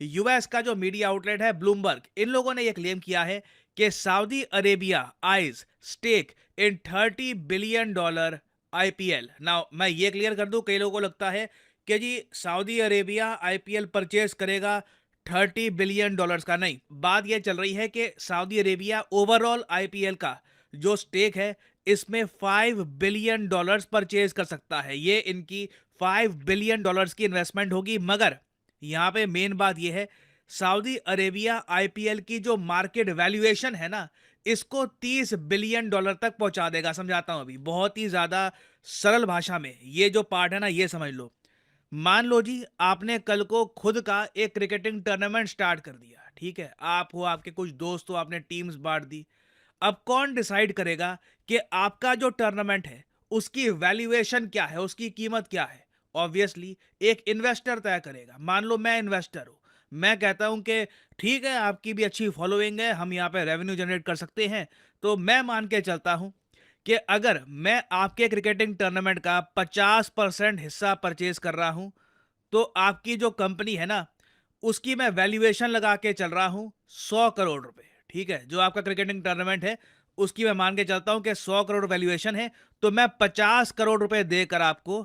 US का जो media outlet है ब्लूमबर्ग, इन लोगों ने यह क्लेम किया है कि Saudi Arabia eyes stake in $30 billion IPL. Now मैं ये क्लियर कर दूं, कई लोगों को लगता है कि जी सऊदी अरेबिया आईपीएल परचेज करेगा $30 बिलियन का। नहीं, बात यह चल रही है कि सऊदी अरेबिया ओवरऑल आईपीएल का जो स्टेक है इसमें $5 बिलियन परचेज कर सकता है। ये इनकी $5 बिलियन की इन्वेस्टमेंट होगी। मगर यहाँ पे मेन बात यह है, सऊदी अरेबिया आईपीएल की जो मार्केट वैल्यूएशन है ना, इसको $30 बिलियन तक पहुंचा देगा। समझाता हूं, अभी बहुत ही ज्यादा सरल भाषा में ये जो पार्ट है ना, ये समझ लो। मान लो जी आपने कल को खुद का एक क्रिकेटिंग टूर्नामेंट स्टार्ट कर दिया, ठीक है, आप हो, आपके कुछ दोस्त हो, आपने टीम्स बांट दी। अब कौन डिसाइड करेगा कि आपका जो टूर्नामेंट है उसकी वैल्यूएशन क्या है, उसकी कीमत क्या है? ऑब्वियसली एक इन्वेस्टर तय करेगा। मान लो मैं इन्वेस्टर हूं, मैं कहता हूं कि ठीक है, आपकी भी अच्छी फॉलोइंग है, हम यहाँ पे रेवेन्यू जनरेट कर सकते हैं, तो मैं मान के चलता हूं कि अगर मैं आपके क्रिकेटिंग टूर्नामेंट का 50% हिस्सा परचेज कर रहा हूं, तो आपकी जो कंपनी है ना, उसकी मैं वैल्यूएशन लगा के चल रहा हूं 100 करोड़ रुपए। ठीक है, जो आपका क्रिकेटिंग टूर्नामेंट है उसकी मैं मान के चलता हूं कि 100 करोड़ वैल्यूएशन है, तो मैं 50 करोड़ रुपए देकर आपको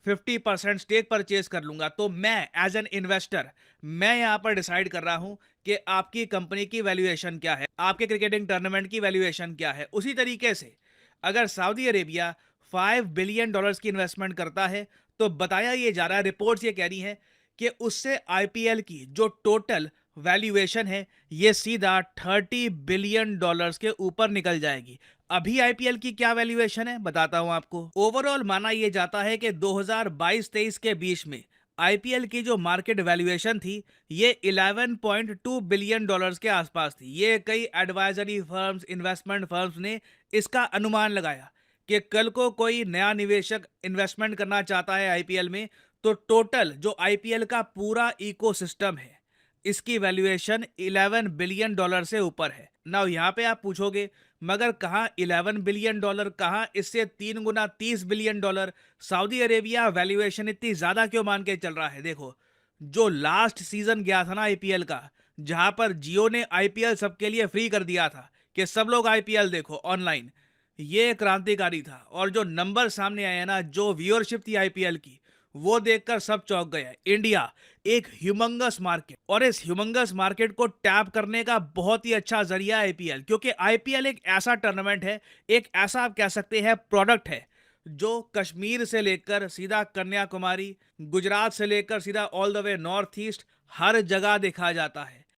50% स्टेक परचेज कर लूंगा। तो मैं एज एन इन्वेस्टर, मैं यहां पर डिसाइड कर रहा हूं कि आपकी कंपनी की वैल्यूएशन क्या है, आपके क्रिकेटिंग टूर्नामेंट की वैल्यूएशन क्या है। उसी तरीके से अगर सऊदी अरेबिया $5 बिलियन की इन्वेस्टमेंट करता है, तो बताया ये जा रहा है, रिपोर्ट्स ये कह रही हैं कि उससे आईपीएल की जो टोटल वैल्यूएशन है ये सीधा $30 बिलियन के ऊपर निकल जाएगी। अभी आईपीएल की क्या वैल्यूएशन है बताता हूं आपको। ओवरऑल माना यह जाता है कि 2022-23 के बीच में आईपीएल की जो मार्केट वैल्यूएशन थी ये $11.2 बिलियन के आसपास थी। ये कई एडवाइजरी फर्म्स, इन्वेस्टमेंट फर्म्स ने इसका अनुमान लगाया कि कल को कोई नया निवेशक इन्वेस्टमेंट करना चाहता है आईपीएल में, तो टोटल जो आईपीएल का पूरा इकोसिस्टम है इसकी वैल्यूएशन $11 बिलियन से ऊपर है। नाउ यहाँ पे आप पूछोगे मगर कहाँ $11 बिलियन, कहाँ इससे 3 गुना $30 बिलियन? सऊदी अरेबिया वैल्यूएशन इतनी ज्यादा क्यों मान के चल रहा है? देखो, जो लास्ट सीजन गया था ना आईपीएल का, जहां पर जियो ने आईपीएल सबके लिए फ्री कर दिया था कि सब लोग आईपीएल देखो ऑनलाइन, ये क्रांतिकारी था। और जो नंबर सामने आए ना, जो व्यूअरशिप थी आईपीएल की, वो देखकर सब चौंक गए। इंडिया एक ह्यूमंगस मार्केट, और इस ह्यूमंगस मार्केट को टैप करने का बहुत ही अच्छा जरिया है आईपीएल, क्योंकि आईपीएल एक ऐसा टूर्नामेंट है, एक ऐसा आप कह सकते हैं प्रोडक्ट है, जो कश्मीर से लेकर सीधा कन्याकुमारी, गुजरात से लेकर सीधा all the way north east, हर जगह देखा जाता है।